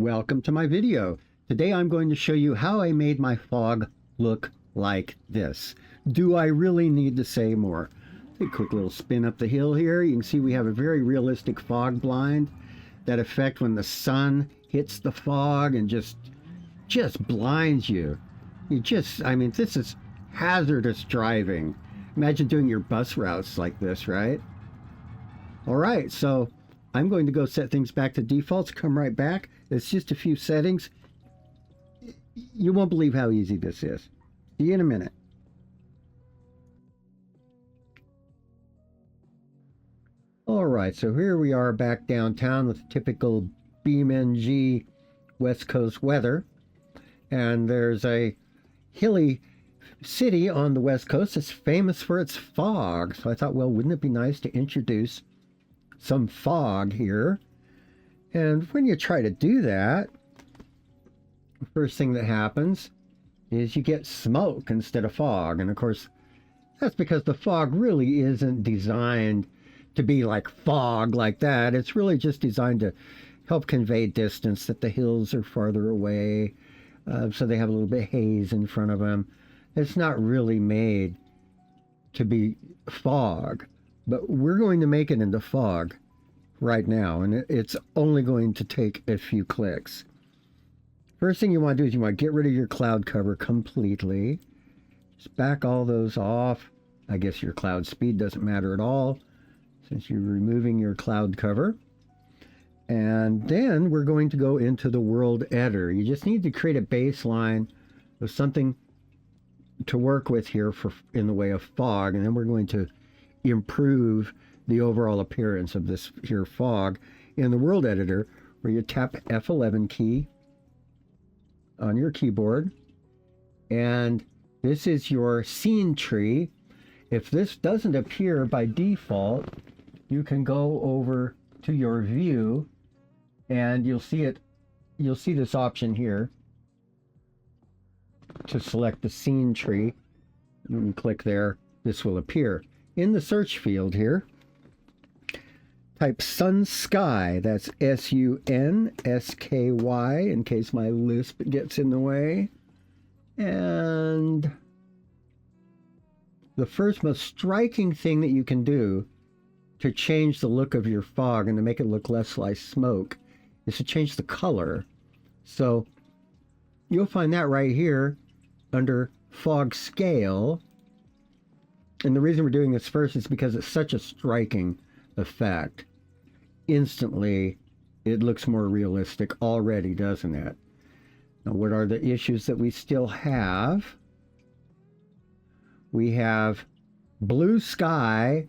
Welcome to my video. Today I'm going to show you how I made my fog look like this. Do I really need to say more? Take a quick little spin up the hill here. You can see we have a very realistic fog blind. That effect when the sun hits the fog and just blinds you. I mean, this is hazardous driving. Imagine doing your bus routes like this, right? All right, so I'm going to go set things back to defaults, come right back. It's just a few settings. You won't believe how easy this is. See you in a minute. All right, so here we are back downtown with typical BeamNG West Coast weather. And there's a hilly city on the West Coast that's famous for its fog. So I thought, well, wouldn't it be nice to introduce some fog here? And when you try to do that, the first thing that happens is you get smoke instead of fog. And of course, that's because the fog really isn't designed to be like fog like that. It's really just designed to help convey distance, that the hills are farther away, so they have a little bit of haze in front of them. It's not really made to be fog, but we're going to make it into fog right now, and it's only going to take a few clicks. First thing you want to do is you want to get rid of your cloud cover completely. Just back all those off. I guess your cloud speed doesn't matter at all since you're removing your cloud cover. And then we're going to go into the world editor. You just need to create a baseline of something to work with here in the way of fog, and then we're going to improve the overall appearance of this here fog in the world editor, where you tap F11 key on your keyboard, and this is your scene tree. If this doesn't appear by default, you can go over to your view and you'll see this option here to select the scene tree. You can click there. This will appear in the search field here. Type sun sky. That's SUNSKY in case my lisp gets in the way. And the first most striking thing that you can do to change the look of your fog and to make it look less like smoke is to change the color. So you'll find that right here under fog scale. And the reason we're doing this first is because it's such a striking effect. Instantly, it looks more realistic already, doesn't it? Now, what are the issues that we still have? We have blue sky,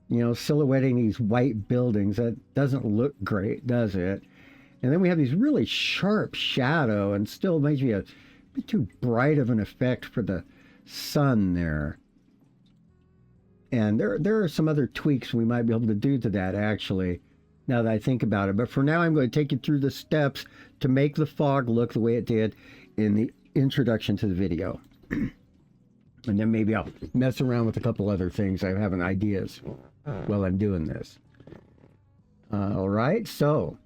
silhouetting these white buildings. That doesn't look great, does it? And then we have these really sharp shadow, and still makes me a bit too bright of an effect for the sun there. And there are some other tweaks we might be able to do to that, actually, now that I think about it. But for now, I'm going to take you through the steps to make the fog look the way it did in the introduction to the video. And then maybe I'll mess around with a couple other things I have ideas while I'm doing this. All right, so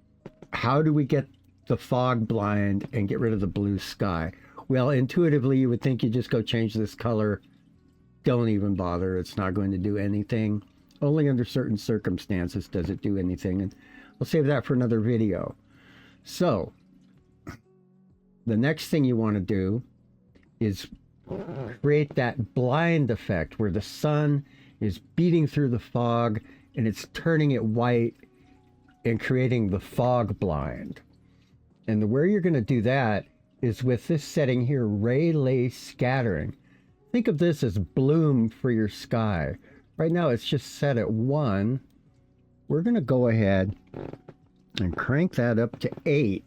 how do we get the fog blind and get rid of the blue sky? Well, intuitively, you would think you just go change this color. Don't even bother. It's not going to do anything. Only under certain circumstances does it do anything. And we'll save that for another video. So the next thing you want to do is create that blind effect where the sun is beating through the fog and it's turning it white and creating the fog blind. And the way you're going to do that is with this setting here, ray lace scattering. Think of this as bloom for your sky. Right now it's just set at 1. We're going to go ahead and crank that up to 8.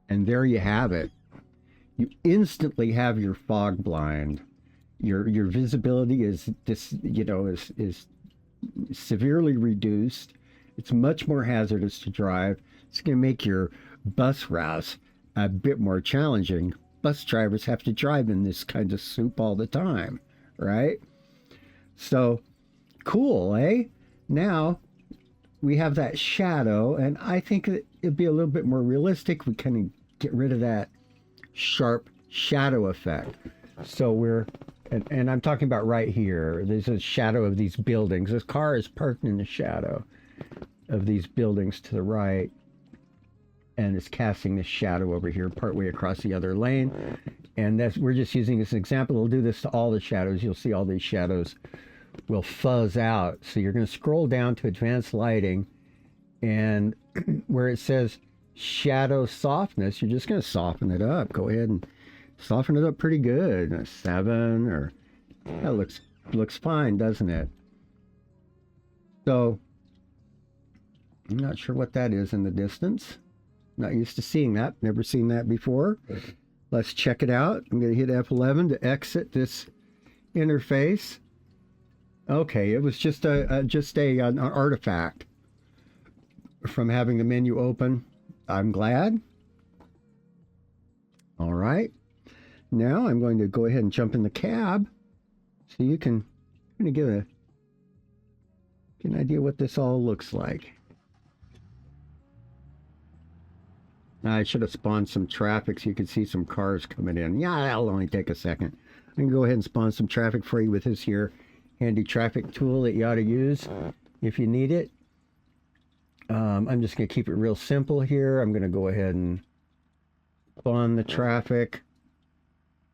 And there you have it. You instantly have your fog blind. Your visibility is severely reduced. It's much more hazardous to drive. It's going to make your bus routes a bit more challenging. Bus drivers have to drive in this kind of soup all the time, right? So cool, eh? Now we have that shadow, and I think that it'd be a little bit more realistic. We kind of get rid of that sharp shadow effect. So we're, and I'm talking about right here. There's a shadow of these buildings. This car is parked in the shadow of these buildings to the right, and it's casting this shadow over here partway across the other lane. And that's, we're just using this example. We'll do this to all the shadows. You'll see all these shadows will fuzz out. So you're going to scroll down to advanced lighting, and where it says shadow softness, you're just going to soften it up. Go ahead and soften it up pretty good. A 7, or that looks fine, doesn't it? So I'm not sure what that is in the distance. Not used to seeing that. Never seen that before. Let's check it out. I'm going to hit F11 to exit this interface. Okay, it was just an artifact from having the menu open. I'm glad. All right. Now I'm going to go ahead and jump in the cab so you can kind of get an idea what this all looks like. I should have spawned some traffic so you could see some cars coming in. Yeah, that'll only take a second. I can go ahead and spawn some traffic for you with this here handy traffic tool that you ought to use if you need it. I'm just going to keep it real simple here. I'm going to go ahead and spawn the traffic,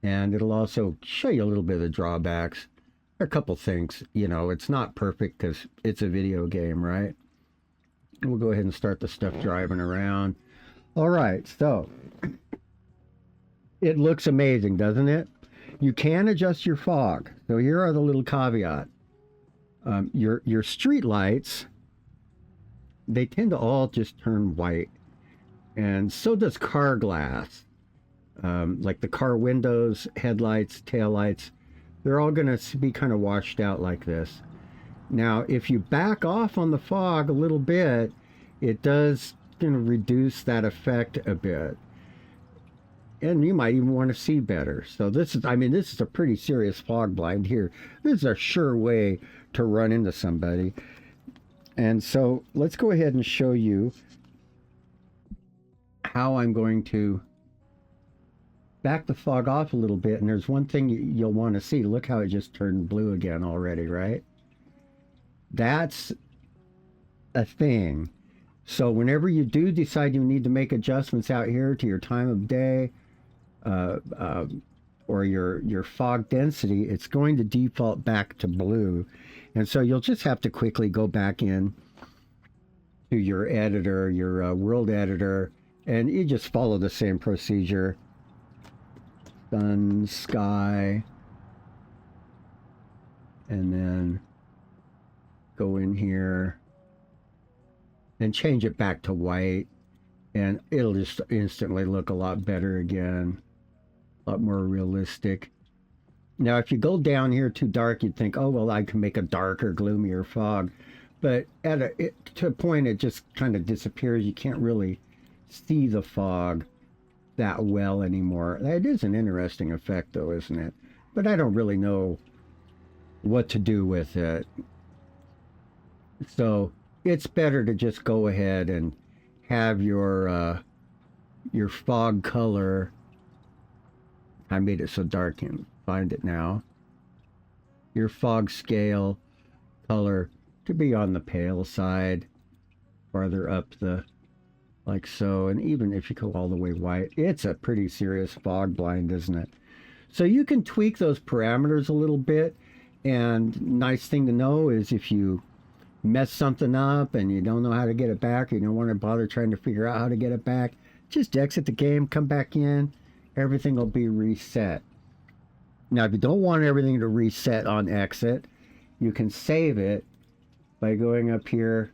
and it'll also show you a little bit of the drawbacks. There are a couple things, you know, it's not perfect because it's a video game, right? We'll go ahead and start the stuff driving around. All right, so it looks amazing, doesn't it? You can adjust your fog. So here are the little caveat. Your street lights, they tend to all just turn white, and so does car glass. Like the car windows, headlights, taillights, they're all going to be kind of washed out like this. Now, if you back off on the fog a little bit, it does going to reduce that effect a bit, and you might even want to see better. So this is, I mean, this is a pretty serious fog blind here. This is a sure way to run into somebody. And so let's go ahead and show you how I'm going to back the fog off a little bit. And there's one thing you'll want to see. Look how it just turned blue again already, right? That's a thing. So whenever you do decide you need to make adjustments out here to your time of day or your fog density, it's going to default back to blue. And so you'll just have to quickly go back in to your editor, your world editor, and you just follow the same procedure. Sun, sky, and then go in here and change it back to white, and it'll just instantly look a lot better again, a lot more realistic. Now, if you go down here too dark, you'd think, oh, well, I can make a darker, gloomier fog. But to a point, it just kind of disappears. You can't really see the fog that well anymore. That is an interesting effect, though, isn't it? But I don't really know what to do with it. So it's better to just go ahead and have your fog color. I made it so dark, you can find it now. Your fog scale color to be on the pale side, farther up the, like so. And even if you go all the way white, it's a pretty serious fog blind, isn't it? So you can tweak those parameters a little bit. And nice thing to know is if you mess something up and you don't know how to get it back, or you don't want to bother trying to figure out how to get it back, just exit the game, come back in, everything will be reset. Now, if you don't want everything to reset on exit, you can save it by going up here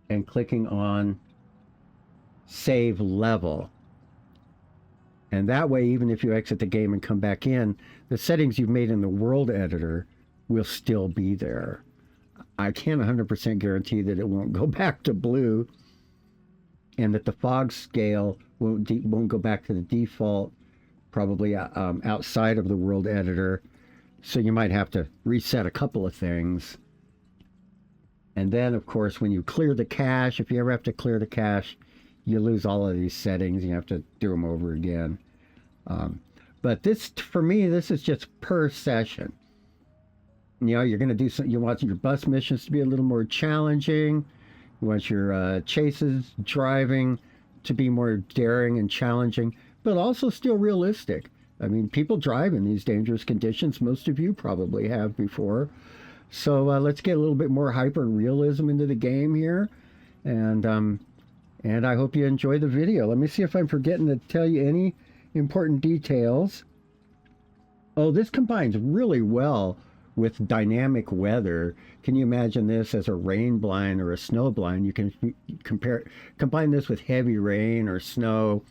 and clicking on Save Level. And that way, even if you exit the game and come back in, the settings you've made in the world editor will still be there. I can't 100% guarantee that it won't go back to blue, and that the fog scale won't go back to the default, probably outside of the world editor. So you might have to reset a couple of things And then, of course, when you clear the cache, if you ever have to clear the cache, you lose all of these settings. You have to do them over again. But this, for me, this is just per session. You know, you're going to do some, you want your bus missions to be a little more challenging. You want your chases, driving to be more daring and challenging, but also still realistic. I mean, people drive in these dangerous conditions. Most of you probably have before. So let's get a little bit more hyper realism into the game here. And I hope you enjoy the video. Let me see if I'm forgetting to tell you any important details. Oh, this combines really well with dynamic weather. Can you imagine this as a rain blind or a snow blind? You can combine this with heavy rain or snow.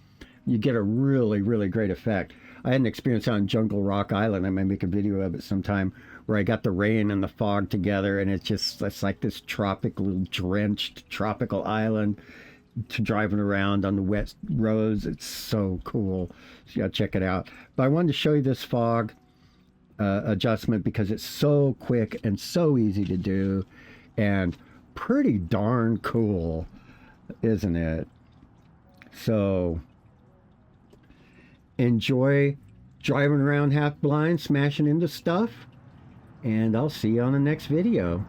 You get a really, really great effect. I had an experience on Jungle Rock Island. I might make a video of it sometime, where I got the rain and the fog together, and it's like this tropical, drenched tropical island to driving around on the wet roads. It's so cool. So you gotta check it out. But I wanted to show you this fog adjustment because it's so quick and so easy to do and pretty darn cool, isn't it? So enjoy driving around half blind, smashing into stuff, and I'll see you on the next video.